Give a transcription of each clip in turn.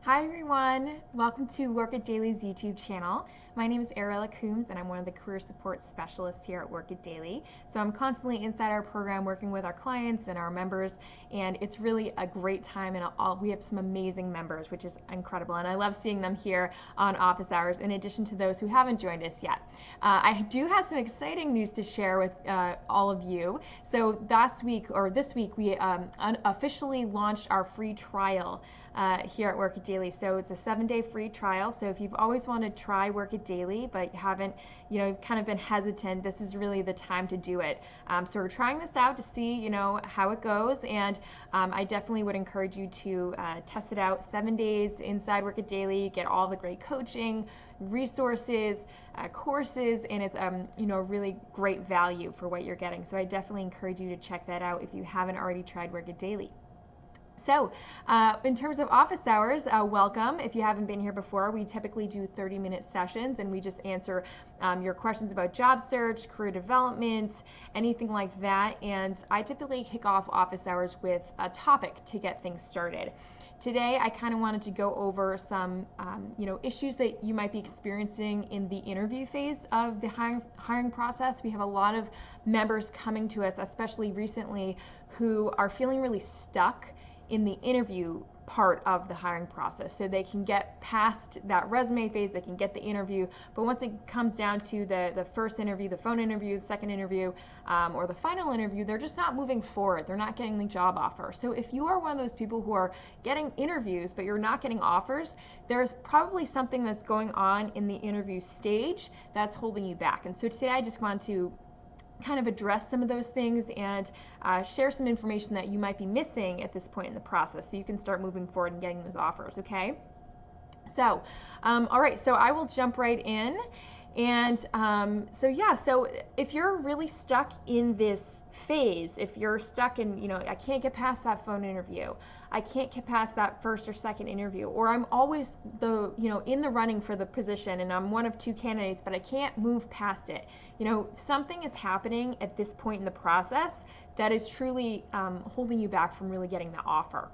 Hi everyone, welcome to Work It Daily's YouTube channel. My name is Ariella Coombs and I'm one of the career support specialists here at Work It Daily. So I'm constantly inside our program working with our clients and our members, and it's really a great time, and we have some amazing members, which is incredible, and I love seeing them here on office hours in addition to those who haven't joined us yet. I do have some exciting news to share with all of you. So this week we officially launched our free trial here at Work It Daily. So it's a 7-day free trial. So if you've always wanted to try Work It Daily, but you haven't, you've kind of been hesitant, this is really the time to do it. So we're trying this out to see, how it goes. And I definitely would encourage you to test it out. 7 days inside Work It Daily, get all the great coaching, resources, courses, and it's really great value for what you're getting. So I definitely encourage you to check that out if you haven't already tried Work It Daily. So in terms of office hours, welcome. If you haven't been here before, we typically do 30-minute sessions, and we just answer your questions about job search, career development, anything like that. And I typically kick off office hours with a topic to get things started. Today, I kind of wanted to go over some issues that you might be experiencing in the interview phase of the hiring process. We have a lot of members coming to us, especially recently, who are feeling really stuck in the interview part of the hiring process. So they can get past that resume phase, they can get the interview, but once it comes down to the first interview, the phone interview, the second interview, or the final interview, they're just not moving forward. They're not getting the job offer. So if you are one of those people who are getting interviews, but you're not getting offers, there's probably something that's going on in the interview stage that's holding you back. And so today I just want to kind of address some of those things and share some information that you might be missing at this point in the process so you can start moving forward and getting those offers, okay? So, all right, so I will jump right in. And so if you're really stuck in this phase, if you're stuck in, I can't get past that phone interview, I can't get past that first or second interview, or I'm always in the running for the position and I'm one of two candidates, but I can't move past it. Something is happening at this point in the process that is truly holding you back from really getting the offer.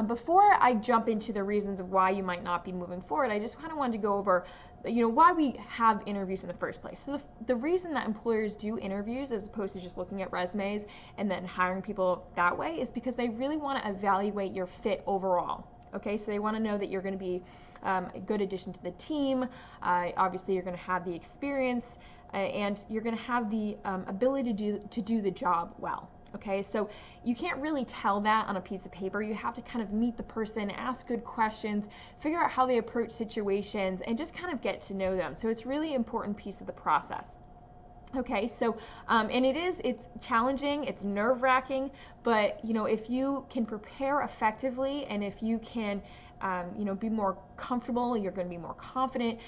Before I jump into the reasons of why you might not be moving forward, I just kind of wanted to go over why we have interviews in the first place. So the reason that employers do interviews as opposed to just looking at resumes and then hiring people that way is because they really want to evaluate your fit overall. Okay, so they want to know that you're going to be a good addition to the team. Obviously, you're going to have the experience and you're going to have the ability to do the job well. Okay, so you can't really tell that on a piece of paper. You have to kind of meet the person, ask good questions, figure out how they approach situations, and just kind of get to know them. So it's really important piece of the process. Okay, so and it's challenging, it's nerve-wracking, but if you can prepare effectively and if you can be more comfortable, you're going to be more confident.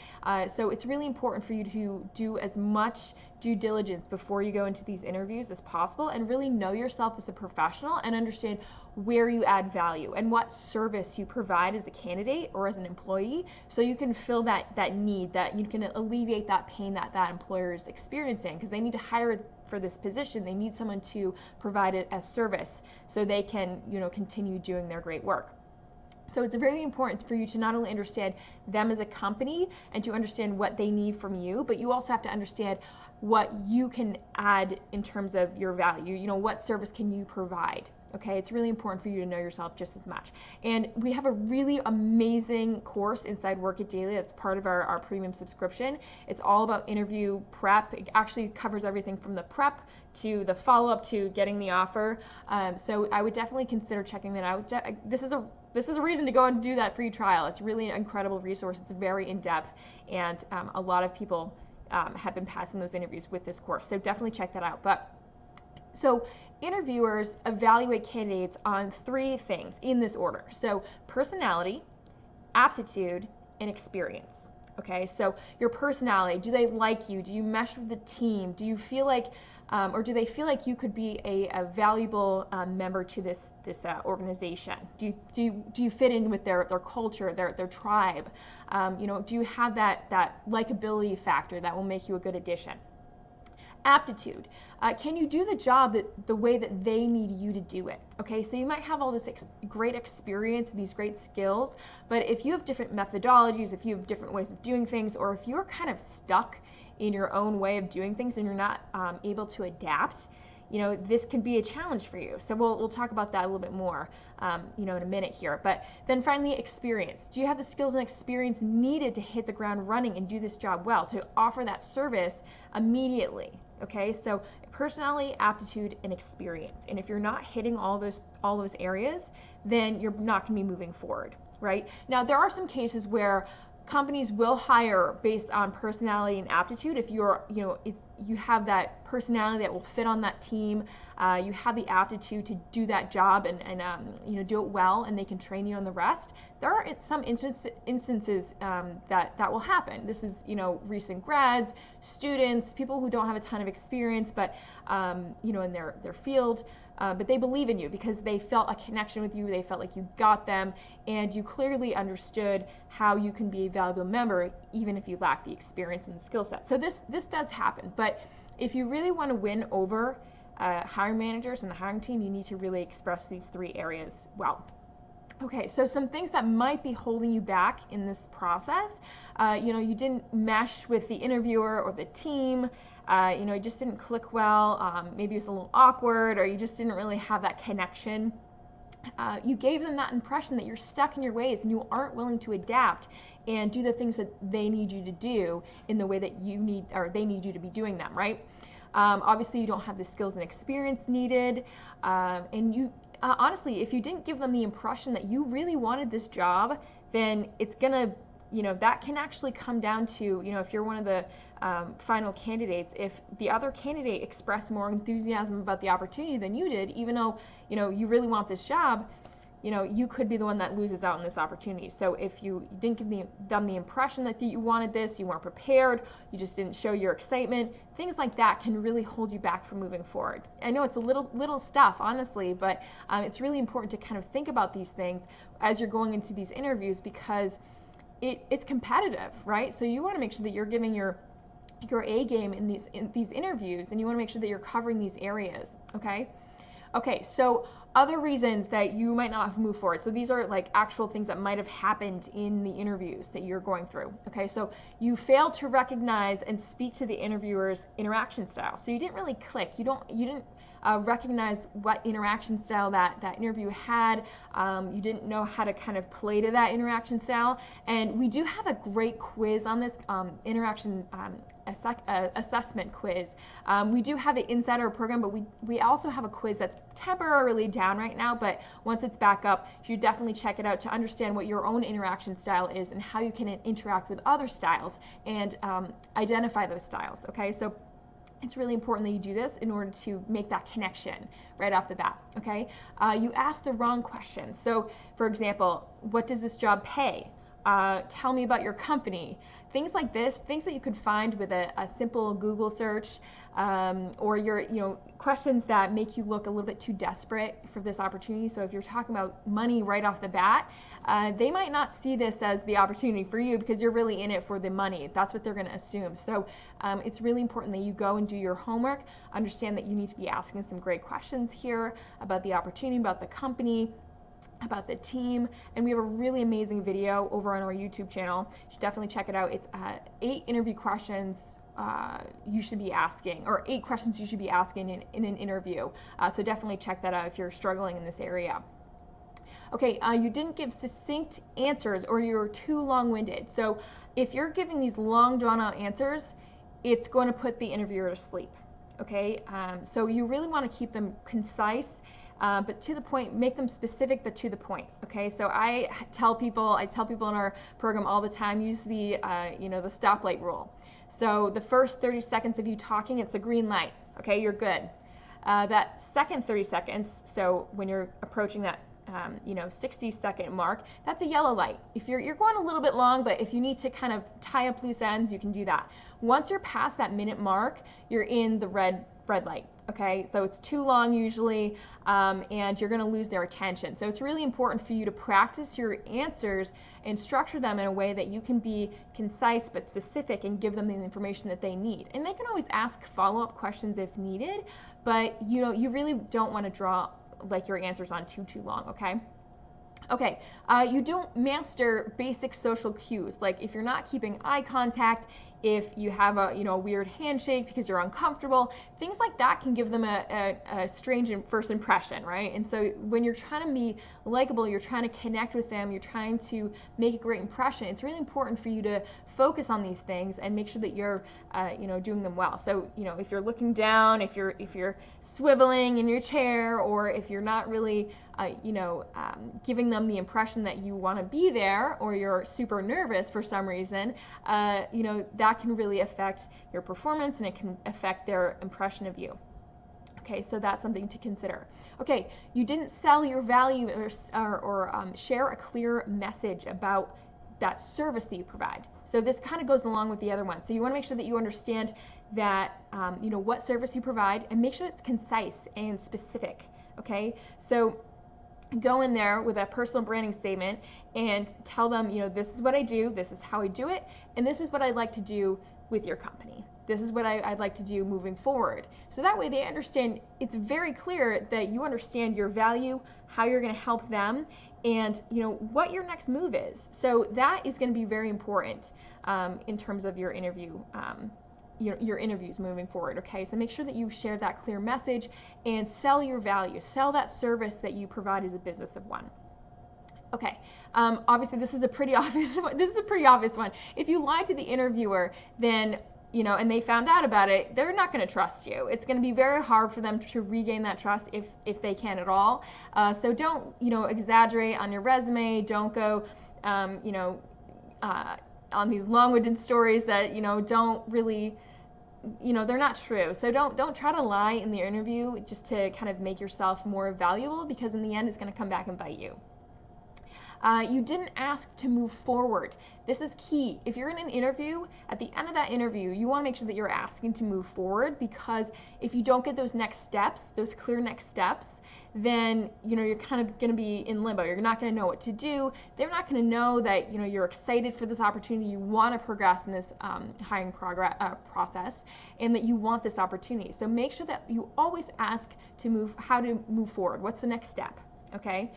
So it's really important for you to do as much due diligence before you go into these interviews as possible and really know yourself as a professional and understand where you add value and what service you provide as a candidate or as an employee, so you can fill that need, that you can alleviate that pain that employer is experiencing, because they need to hire for this position. They need someone to provide it as service so they can continue doing their great work. So it's very important for you to not only understand them as a company and to understand what they need from you, but you also have to understand what you can add in terms of your value. What service can you provide? Okay, it's really important for you to know yourself just as much. And we have a really amazing course inside Work It Daily that's part of our premium subscription. It's all about interview prep. It actually covers everything from the prep to the follow-up to getting the offer. So I would definitely consider checking that out. This is a reason to go and do that free trial. It's really an incredible resource. It's very in-depth, and a lot of people have been passing those interviews with this course. So definitely check that out. So interviewers evaluate candidates on 3 things in this order. So personality, aptitude, and experience. Okay, so your personality, do they like you? Do you mesh with the team? Do you feel like, or do they feel like you could be a valuable member to this organization? Do you fit in with their culture, their tribe? Do you have that likability factor that will make you a good addition? Aptitude. Can you do the job the way that they need you to do it? Okay, so you might have all this great experience, these great skills, but if you have different methodologies, if you have different ways of doing things, or if you're kind of stuck in your own way of doing things and you're not able to adapt, this can be a challenge for you. So we'll talk about that a little bit more, in a minute here. But then finally, experience. Do you have the skills and experience needed to hit the ground running and do this job well, to offer that service immediately? Okay, so personality, aptitude, and experience. And if you're not hitting all those areas, then you're not going to be moving forward, right? Now, there are some cases where companies will hire based on personality and aptitude. If you have that personality that will fit on that team, you have the aptitude to do that job and do it well, and they can train you on the rest. There are some instances that will happen. This is recent grads, students, people who don't have a ton of experience, but in their field. But they believe in you because they felt a connection with you, they felt like you got them, and you clearly understood how you can be a valuable member even if you lack the experience and the skill set. So this does happen, but if you really want to win over hiring managers and the hiring team, you need to really express these 3 areas well. Okay, so some things that might be holding you back in this process, you didn't mesh with the interviewer or the team, it just didn't click well, maybe it was a little awkward, or you just didn't really have that connection. You gave them that impression that you're stuck in your ways and you aren't willing to adapt and do the things that they need you to do in the way that you need, or they need you to be doing them, right? Obviously, you don't have the skills and experience needed, and you honestly, if you didn't give them the impression that you really wanted this job, then it's gonna, that can actually come down to, if you're one of the final candidates, if the other candidate expressed more enthusiasm about the opportunity than you did, even though, you really want this job, you could be the one that loses out on this opportunity. So if you didn't give them the impression that you wanted this, you weren't prepared, you just didn't show your excitement, things like that can really hold you back from moving forward. I know it's a little stuff, honestly, but it's really important to kind of think about these things as you're going into these interviews, because it's competitive, right? So you want to make sure that you're giving your A game in these interviews, and you want to make sure that you're covering these areas, okay? Okay, so other reasons that you might not have moved forward. So these are like actual things that might have happened in the interviews that you're going through. Okay, so you failed to recognize and speak to the interviewer's interaction style. So you didn't really click. You didn't recognize what interaction style that interview had. You didn't know how to kind of play to that interaction style. And we do have a great quiz on this interaction assessment quiz. We do have it inside our program, but we also have a quiz that's temporarily down right now, but once it's back up, you should definitely check it out to understand what your own interaction style is and how you can interact with other styles and identify those styles, okay? So it's really important that you do this in order to make that connection right off the bat, okay? You ask the wrong question. So, for example, what does this job pay? Tell me about your company. Things like this, things that you could find with a simple Google search, or questions that make you look a little bit too desperate for this opportunity. So if you're talking about money right off the bat, they might not see this as the opportunity for you because you're really in it for the money. That's what they're going to assume. So it's really important that you go and do your homework, understand that you need to be asking some great questions here about the opportunity, about the company, about the team, and we have a really amazing video over on our YouTube channel. You should definitely check it out. It's 8 interview questions you should be asking, or 8 questions you should be asking in an interview. So definitely check that out if you're struggling in this area. Okay, you didn't give succinct answers, or you're too long-winded. So if you're giving these long, drawn-out answers, it's going to put the interviewer to sleep. Okay, so you really want to keep them concise, but to the point. Make them specific but to the point. Okay, so I tell people in our program all the time, use the the stoplight rule. So the first 30 seconds of you talking, it's a green light. Okay, you're good. That second 30 seconds, so when you're approaching that 60-second mark, that's a yellow light. If you're going a little bit long, but if you need to kind of tie up loose ends, you can do that. Once you're past that minute mark, you're in the red light. Okay, so it's too long usually, and you're going to lose their attention. So it's really important for you to practice your answers and structure them in a way that you can be concise but specific and give them the information that they need. And they can always ask follow-up questions if needed, but you really don't want to draw like your answers on too long, okay? Okay, you don't master basic social cues. Like if you're not keeping eye contact, if you have a weird handshake because you're uncomfortable, things like that can give them a strange first impression, right? And so when you're trying to be likable, you're trying to connect with them, you're trying to make a great impression, it's really important for you to focus on these things and make sure that you're doing them well. So if you're looking down, if you're swiveling in your chair, or if you're not really giving them the impression that you want to be there, or you're super nervous for some reason, that can really affect your performance and it can affect their impression of you. Okay, so that's something to consider. Okay, you didn't sell your value or share a clear message about that service that you provide. So this kind of goes along with the other one. So you want to make sure that you understand that what service you provide, and make sure it's concise and specific. Okay, so go in there with a personal branding statement and tell them, this is what I do, this is how I do it, and this is what I'd like to do with your company. This is what I'd like to do moving forward. So that way they understand, it's very clear that you understand your value, how you're going to help them, and what your next move is. So that is going to be very important in terms of your interview. Your interviews moving forward. Okay, so make sure that you share that clear message and sell your value, sell that service that you provide as a business of one. Okay, obviously this is a pretty obvious one. This is a pretty obvious one. If you lied to the interviewer, then and they found out about it, they're not going to trust you. It's going to be very hard for them to regain that trust if they can at all. So don't exaggerate on your resume. Don't go on these long-winded stories that don't really they're not true. So don't try to lie in the interview just to kind of make yourself more valuable, because in the end it's going to come back and bite you. You didn't ask to move forward. This is key. If you're in an interview, at the end of that interview, you want to make sure that you're asking to move forward, because if you don't get those next steps, those clear next steps, then you're kind of going to be in limbo. You're not going to know what to do. They're not going to know that you're excited for this opportunity. You want to progress in this hiring process, and that you want this opportunity. So make sure that you always ask how to move forward. What's the next step? Okay.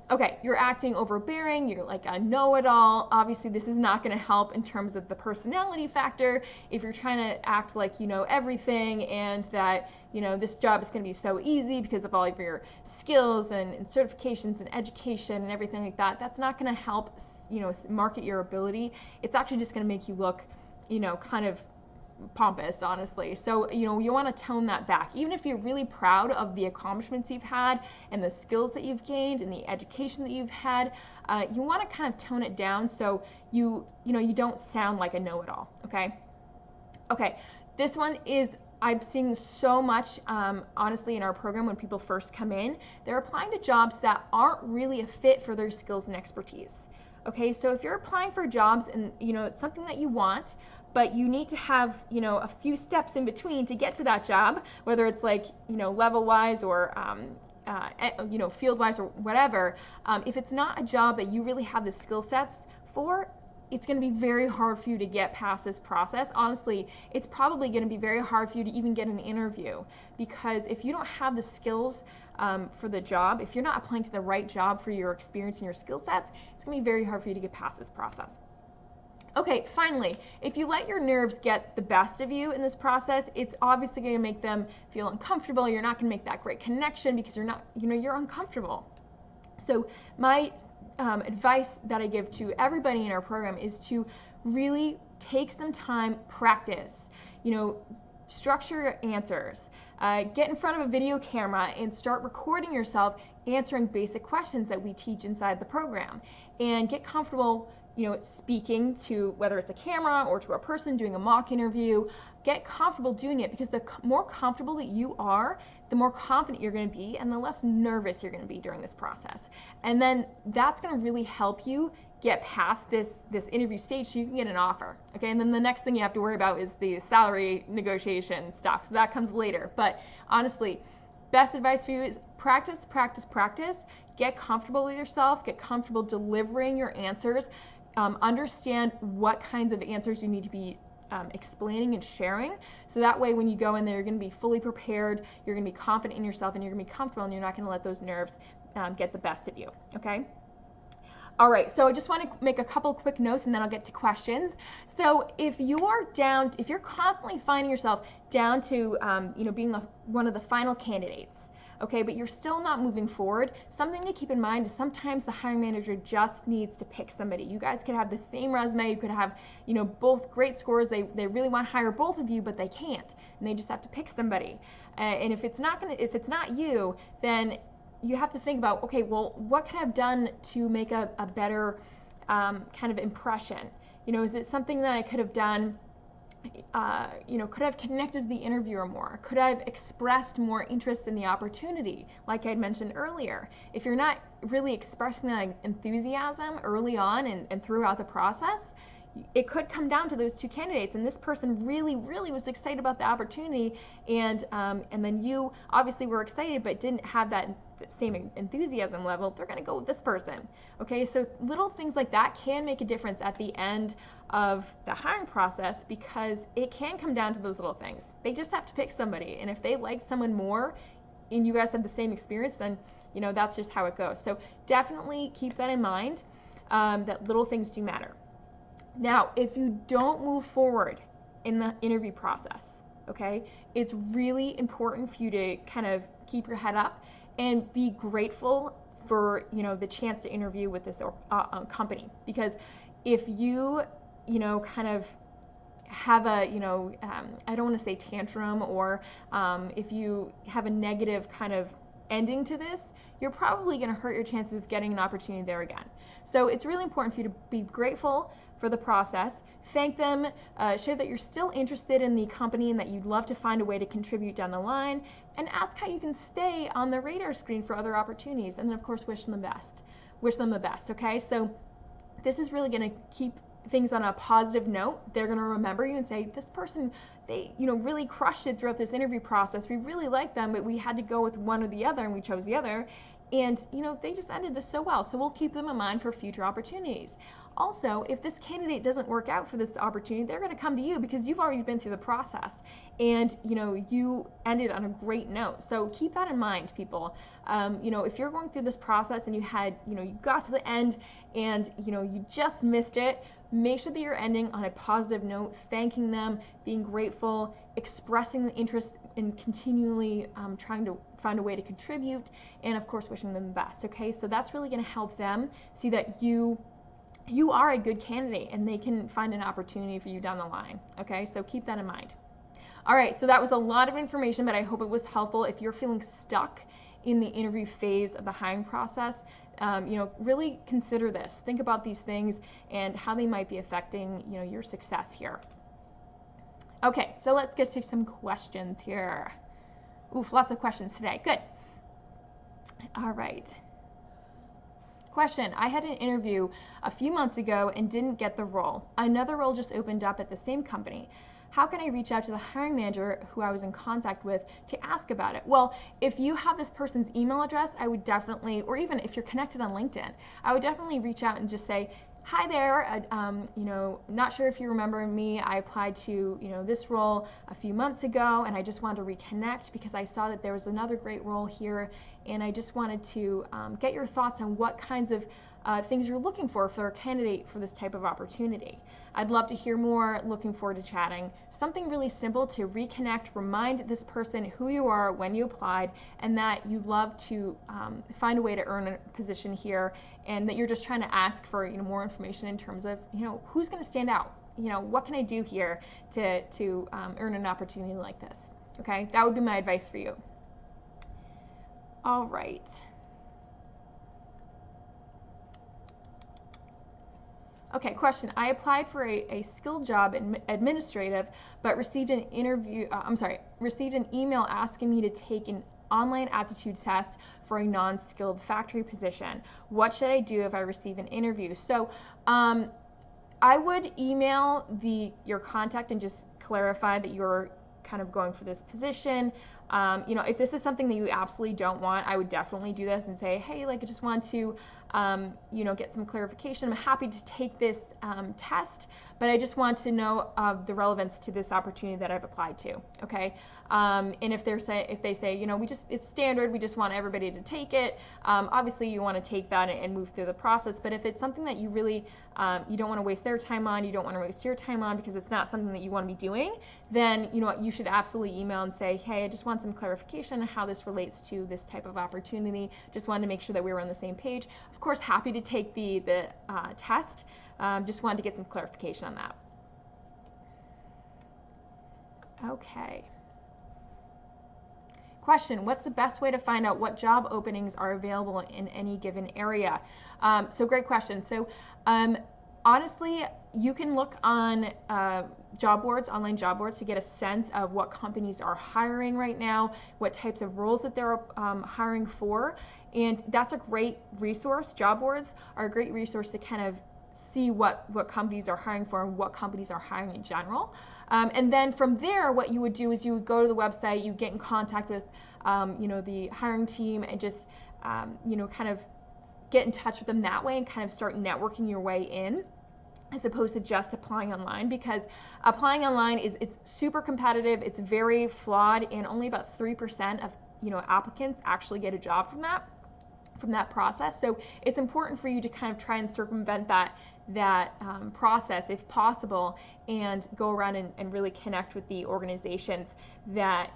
Okay, you're acting overbearing, you're like a know-it-all. Obviously, this is not going to help in terms of the personality factor. If you're trying to act like you know everything, and that this job is going to be so easy because of all of your skills and certifications and education and everything like that, that's not going to help market your ability. It's actually just going to make you look kind of pompous, honestly. So you want to tone that back. Even if you're really proud of the accomplishments you've had and the skills that you've gained and the education that you've had, you want to kind of tone it down so you don't sound like a know-it-all. Okay, this one is, I'm seeing so much, honestly, in our program. When people first come in, they're applying to jobs that aren't really a fit for their skills and expertise. Okay, so if you're applying for jobs and it's something that you want, but you need to have a few steps in between to get to that job, whether it's like level-wise or field-wise or whatever. If it's not a job that you really have the skill sets for, it's going to be very hard for you to get past this process. Honestly, it's probably going to be very hard for you to even get an interview, because if you don't have the skills for the job, if you're not applying to the right job for your experience and your skill sets, it's going to be very hard for you to get past this process. Okay, finally, if you let your nerves get the best of you in this process, it's obviously going to make them feel uncomfortable. You're not going to make that great connection because you're uncomfortable. So my advice that I give to everybody in our program is to really take some time, practice, structure your answers. Get in front of a video camera and start recording yourself answering basic questions that we teach inside the program, and get comfortable, speaking to, whether it's a camera or to a person doing a mock interview. Get comfortable doing it, because the more comfortable that you are, the more confident you're going to be, and the less nervous you're going to be during this process. And then that's going to really help you get past this interview stage so you can get an offer. Okay, and then the next thing you have to worry about is the salary negotiation stuff. So that comes later. But honestly, best advice for you is practice, practice, practice. Get comfortable with yourself. Get comfortable delivering your answers. Understand what kinds of answers you need to be explaining and sharing, so that way when you go in there, you're going to be fully prepared, you're going to be confident in yourself, and you're going to be comfortable, and you're not going to let those nerves get the best of you. Okay? All right, so I just want to make a couple quick notes, and then I'll get to questions. So if you're constantly finding yourself down to being one of the final candidates, okay, but you're still not moving forward, something to keep in mind is sometimes the hiring manager just needs to pick somebody. You guys could have the same resume, you could have, both great scores, they really want to hire both of you, but they can't, and they just have to pick somebody. And if it's not you, then you have to think about, okay, well, what can I have done to make a better kind of impression? Is it something that I could have done? Could I have connected with the interviewer more? Could I have expressed more interest in the opportunity, like I had mentioned earlier? If you're not really expressing that enthusiasm early on and throughout the process, it could come down to those two candidates, and this person really, really was excited about the opportunity, and then you obviously were excited but didn't have that same enthusiasm level. They're going to go with this person. Okay, so little things like that can make a difference at the end of the hiring process, because it can come down to those little things. They just have to pick somebody, and if they like someone more and you guys have the same experience, then that's just how it goes. So definitely keep that in mind, that little things do matter. Now, if you don't move forward in the interview process, okay, it's really important for you to kind of keep your head up and be grateful for, the chance to interview with this company. Because if you, kind of have a, I don't want to say tantrum, or if you have a negative kind of ending to this, you're probably going to hurt your chances of getting an opportunity there again. So it's really important for you to be grateful for the process, thank them, show that you're still interested in the company and that you'd love to find a way to contribute down the line, and ask how you can stay on the radar screen for other opportunities, and then of course wish them the best. Wish them the best, okay? So this is really going to keep things on a positive note. They're going to remember you and say, this person, they really crushed it throughout this interview process. We really liked them, but we had to go with one or the other, and we chose the other. And they just ended this so well, so we'll keep them in mind for future opportunities. Also, if this candidate doesn't work out for this opportunity, they're going to come to you because you've already been through the process, and you ended on a great note. So keep that in mind, people. If you're going through this process and you got to the end and you just missed it, make sure that you're ending on a positive note, thanking them, being grateful, expressing the interest in continually trying to find a way to contribute, and of course wishing them the best. Okay, so that's really going to help them see that you are a good candidate and they can find an opportunity for you down the line. Okay, so keep that in mind. All right, so that was a lot of information, but I hope it was helpful. If you're feeling stuck in the interview phase of the hiring process, really consider this. Think about these things and how they might be affecting your success here. Okay, so let's get to some questions here. Oof, lots of questions today. Good. All right. Question: I had an interview a few months ago and didn't get the role. Another role just opened up at the same company. How can I reach out to the hiring manager who I was in contact with to ask about it? Well, if you have this person's email address, I would definitely, or even if you're connected on LinkedIn, I would definitely reach out and just say, hi there, not sure if you remember me. I applied to this role a few months ago, and I just wanted to reconnect because I saw that there was another great role here, and I just wanted to get your thoughts on what kinds of things you're looking for a candidate for this type of opportunity. I'd love to hear more. Looking forward to chatting. Something really simple to reconnect, remind this person who you are when you applied, and that you love to find a way to earn a position here, and that you're just trying to ask for more information in terms of who's going to stand out. What can I do here to earn an opportunity like this? Okay, that would be my advice for you. All right. Okay, question. I applied for a skilled job in administrative, but received an received an email asking me to take an online aptitude test for a non-skilled factory position. What should I do if I receive an interview? So, I would email your contact and just clarify that you're kind of going for this position. If this is something that you absolutely don't want, I would definitely do this and say, hey, like I just want to, get some clarification. I'm happy to take this test, but I just want to know the relevance to this opportunity that I've applied to. Okay, and if they say, it's standard, we just want everybody to take it. Obviously, you want to take that and move through the process. But if it's something that you really you don't want to waste their time on, you don't want to waste your time on because it's not something that you want to be doing, then you should absolutely email and say, hey, I just want some clarification on how this relates to this type of opportunity. Just wanted to make sure that we were on the same page. Of course, happy to take the test. Just wanted to get some clarification on that. Okay. Question, what's the best way to find out what job openings are available in any given area? So great question. So honestly, you can look on job boards, online job boards, to get a sense of what companies are hiring right now, what types of roles that they're hiring for. And that's a great resource. Job boards are a great resource to kind of see what companies are hiring for and what companies are hiring in general. And then from there, what you would do is you would go to the website, you get in contact with, the hiring team and just, kind of get in touch with them that way and kind of start networking your way in, as opposed to just applying online, because applying online it's super competitive, it's very flawed, and only about 3% of applicants actually get a job from that process. So it's important for you to kind of try and circumvent that process if possible, and go around and really connect with the organizations that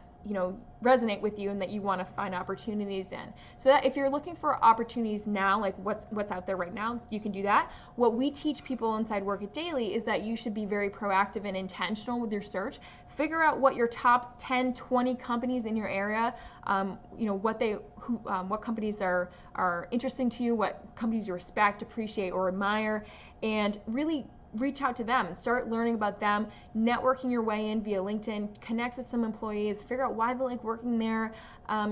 resonate with you and that you want to find opportunities in. So that if you're looking for opportunities now, like what's out there right now, you can do that. What we teach people inside Work It Daily is that you should be very proactive and intentional with your search. Figure out what your top 10, 20 companies in your area, what companies are interesting to you, what companies you respect, appreciate, or admire, and really reach out to them and start learning about them, networking your way in via LinkedIn, connect with some employees, figure out why they like working there,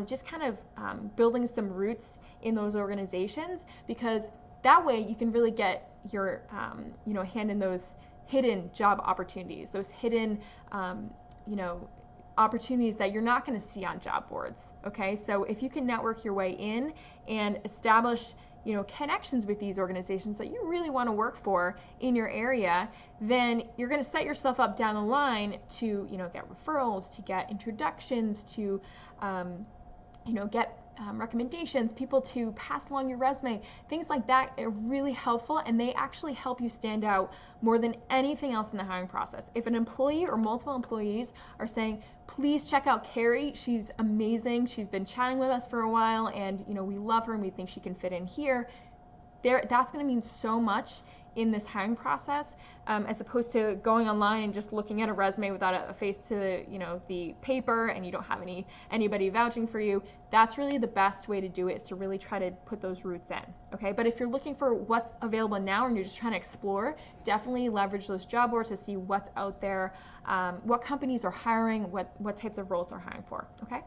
just kind of building some roots in those organizations, because that way you can really get your hand in those hidden job opportunities, those hidden opportunities that you're not going to see on job boards. Okay, so if you can network your way in and establish connections with these organizations that you really want to work for in your area, then you're going to set yourself up down the line to get referrals, to get introductions, to get recommendations, people to pass along your resume. Things like that are really helpful, and they actually help you stand out more than anything else in the hiring process. If an employee or multiple employees are saying, please check out Carrie, she's amazing, she's been chatting with us for a while, and we love her and we think she can fit in here, that's going to mean so much in this hiring process, as opposed to going online and just looking at a resume without a face to the paper, and you don't have anybody vouching for you. That's really the best way to do it, is to really try to put those roots in. Okay, but if you're looking for what's available now and you're just trying to explore, definitely leverage those job boards to see what's out there, what companies are hiring, what types of roles they're hiring for. Okay.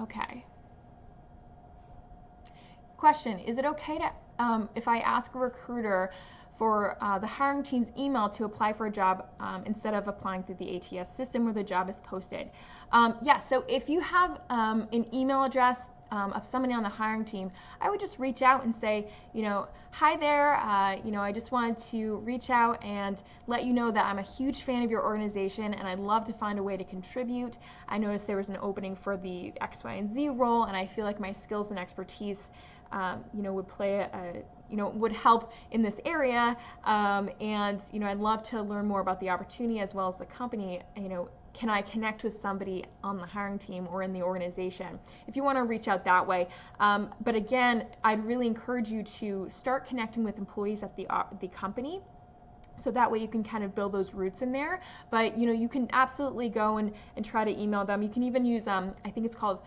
Okay. Question, is it okay to, if I ask a recruiter for the hiring team's email to apply for a job instead of applying through the ATS system where the job is posted? Yes, so if you have an email address of somebody on the hiring team, I would just reach out and say, hi there, I just wanted to reach out and let you know that I'm a huge fan of your organization and I'd love to find a way to contribute. I noticed there was an opening for the X, Y, and Z role, and I feel like my skills and expertise would play would help in this area, and I'd love to learn more about the opportunity as well as the company. Can I connect with somebody on the hiring team or in the organization? If you want to reach out that way, but again, I'd really encourage you to start connecting with employees at the company, So that way you can kind of build those roots in there. But you can absolutely go and try to email them. You can even use I think it's called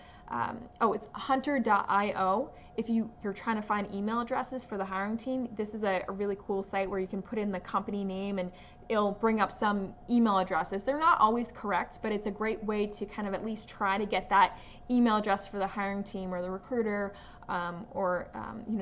it's hunter.io. If you're trying to find email addresses for the hiring team, this is a really cool site where you can put in the company name and it'll bring up some email addresses. They're not always correct, but it's a great way to kind of at least try to get that email address for the hiring team or the recruiter, or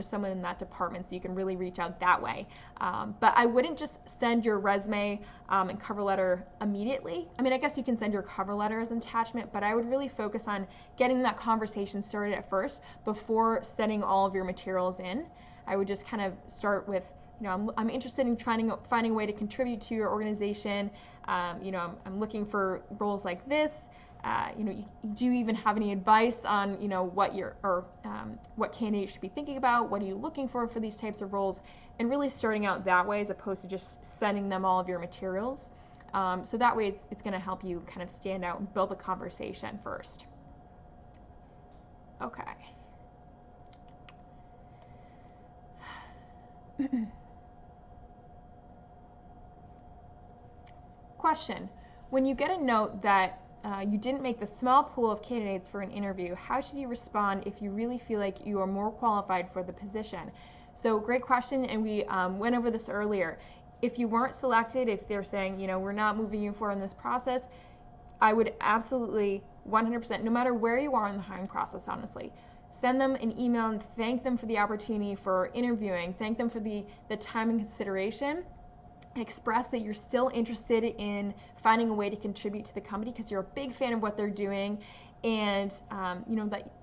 someone in that department, so you can really reach out that way. But I wouldn't just send your resume and cover letter immediately. I mean, I guess you can send your cover letter as an attachment, but I would really focus on getting that conversation started at first before sending all of your materials in. I would just kind of start with, I'm interested in finding a way to contribute to your organization. I'm looking for roles like this. Do you even have any advice on, what candidates should be thinking about? What are you looking for these types of roles? And really starting out that way as opposed to just sending them all of your materials. So that way it's going to help you kind of stand out and build a conversation first. Okay. Question. When you get a note that you didn't make the small pool of candidates for an interview, how should you respond if you really feel like you are more qualified for the position? So great question, and we went over this earlier. If you weren't selected, if they're saying, we're not moving you forward in this process, I would absolutely 100%, no matter where you are in the hiring process, honestly, send them an email and thank them for the opportunity for interviewing, thank them for the time and consideration. Express that you're still interested in finding a way to contribute to the company because you're a big fan of what they're doing, and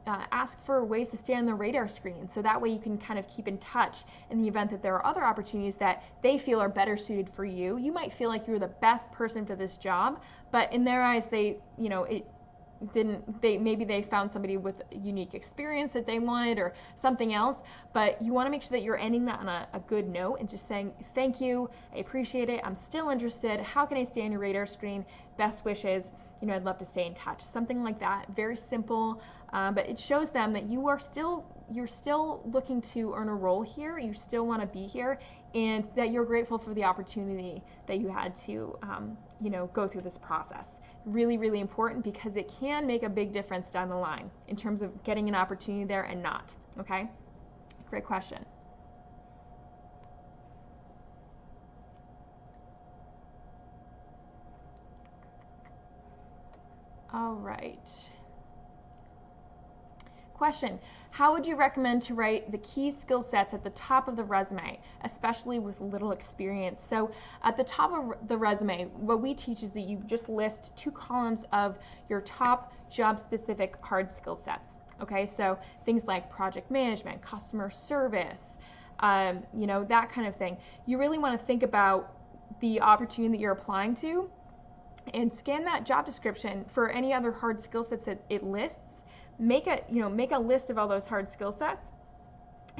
ask for ways to stay on the radar screen, so that way you can kind of keep in touch in the event that there are other opportunities that they feel are better suited for you. You might feel like you're the best person for this job, but in their eyes maybe they found somebody with unique experience that they wanted or something else, but you want to make sure that you're ending that on a good note and just saying, thank you, I appreciate it, I'm still interested, how can I stay on your radar screen, best wishes, I'd love to stay in touch. Something like that, very simple, but it shows them that you're still looking to earn a role here, you still want to be here, and that you're grateful for the opportunity that you had to go through this process. Really, really important, because it can make a big difference down the line in terms of getting an opportunity there and not. Okay? Great question. All right. Question. How would you recommend to write the key skill sets at the top of the resume, especially with little experience? So at the top of the resume, what we teach is that you just list 2 columns of your top job-specific hard skill sets. Okay, so things like project management, customer service, that kind of thing. You really want to think about the opportunity that you're applying to and scan that job description for any other hard skill sets that it lists. Make a list of all those hard skill sets,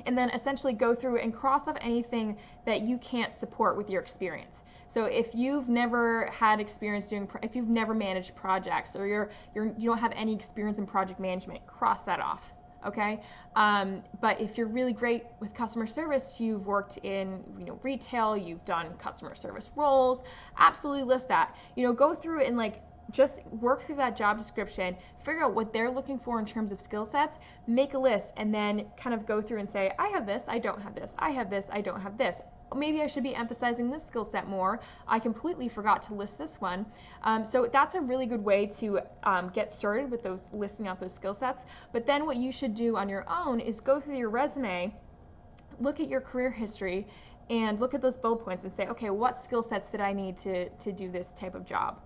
and then essentially go through and cross off anything that you can't support with your experience. So if you've never had experience if you've never managed projects, or you don't have any experience in project management, cross that off. Okay, but if you're really great with customer service, you've worked in retail, you've done customer service roles, absolutely list that. Go through and just work through that job description, figure out what they're looking for in terms of skill sets, make a list, and then kind of go through and say, I have this, I don't have this, I have this, I don't have this. Maybe I should be emphasizing this skill set more. I completely forgot to list this one. So that's a really good way to get started with listing out those skill sets. But then what you should do on your own is go through your resume, look at your career history, and look at those bullet points and say, okay, what skill sets did I need to do this type of job?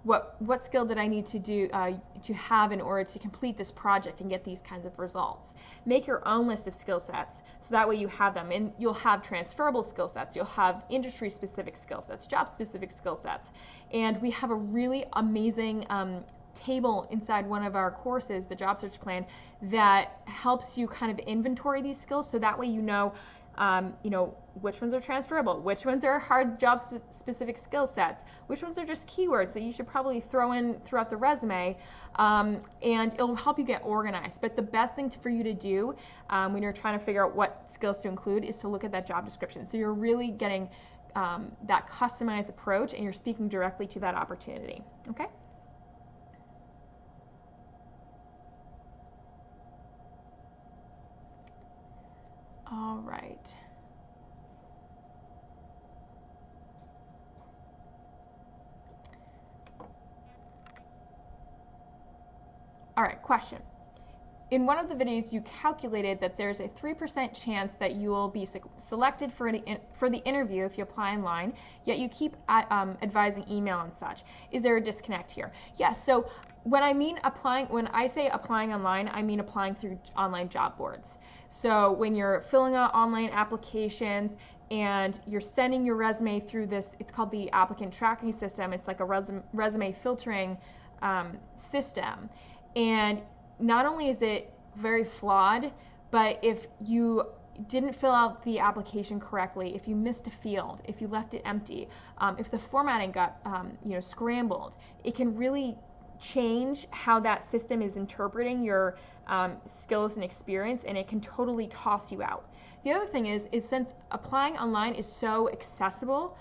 What skill did I need to do to have in order to complete this project and get these kinds of results? Make your own list of skill sets, so that way you have them, and you'll have transferable skill sets, you'll have industry-specific skill sets, job-specific skill sets, and we have a really amazing table inside one of our courses, the Job Search Plan, that helps you kind of inventory these skills, so that way which ones are transferable, which ones are hard job-specific skill sets, which ones are just keywords that you should probably throw in throughout the resume, and it'll help you get organized. But the best thing for you to do when you're trying to figure out what skills to include is to look at that job description. So you're really getting that customized approach, and you're speaking directly to that opportunity. Okay. All right. All right, question. In one of the videos, you calculated that there's a 3% chance that you will be selected for the interview if you apply online, yet you keep advising email and such. Is there a disconnect here? Yes, so when I say applying online, I mean applying through online job boards. So when you're filling out online applications and you're sending your resume through this, it's called the applicant tracking system. It's like a resume filtering system. And not only is it very flawed, but if you didn't fill out the application correctly, if you missed a field, if you left it empty, if the formatting got scrambled, it can really change how that system is interpreting your skills and experience, and it can totally toss you out. The other thing is since applying online is so accessible,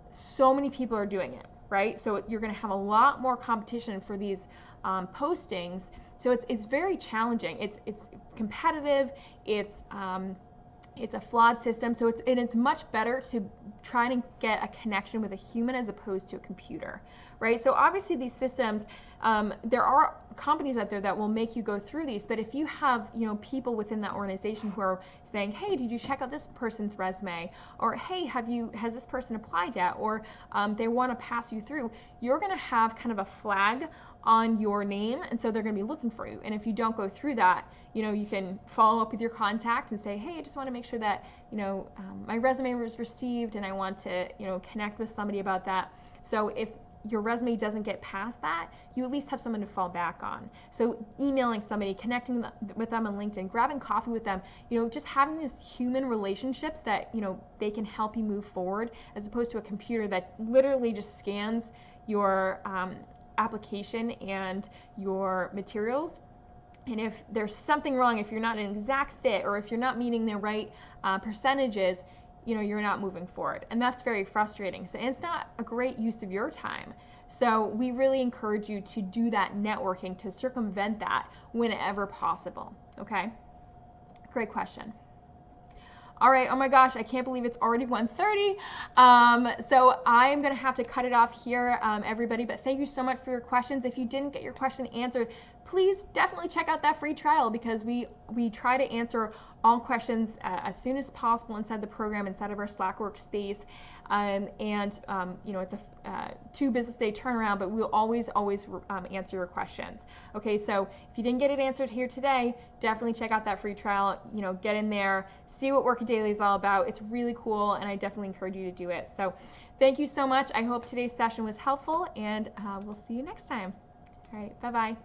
so many people are doing it, right? So you're going to have a lot more competition for these postings. So it's very challenging. It's competitive. It's a flawed system. So it's much better to try to get a connection with a human as opposed to a computer, right? So obviously these systems, there are companies out there that will make you go through these. But if you have people within that organization who are saying, hey, did you check out this person's resume? Or hey, has this person applied yet? Or they want to pass you through, you're going to have kind of a flag on your name, and so they're going to be looking for you. And if you don't go through that, you can follow up with your contact and say, hey, I just want to make sure that my resume was received, and I want to connect with somebody about that. So if your resume doesn't get past that, you at least have someone to fall back on. So emailing somebody, connecting with them on LinkedIn, grabbing coffee with them, just having these human relationships that they can help you move forward, as opposed to a computer that literally just scans your application and your materials. And if there's something wrong, if you're not an exact fit, or if you're not meeting the right percentages, you're not moving forward. And that's very frustrating. So, and it's not a great use of your time. So we really encourage you to do that networking to circumvent that whenever possible. Okay? Great question. All right, oh my gosh, I can't believe it's already 1:30. So I'm gonna have to cut it off here, everybody, but thank you so much for your questions. If you didn't get your question answered, please definitely check out that free trial, because we try to answer all questions as soon as possible inside the program, inside of our Slack workspace. It's a 2 business day turnaround, but we'll always answer your questions. Okay, so if you didn't get it answered here today, definitely check out that free trial. Get in there, see what Work It Daily is all about. It's really cool, and I definitely encourage you to do it. So thank you so much. I hope today's session was helpful, and we'll see you next time. All right, bye-bye.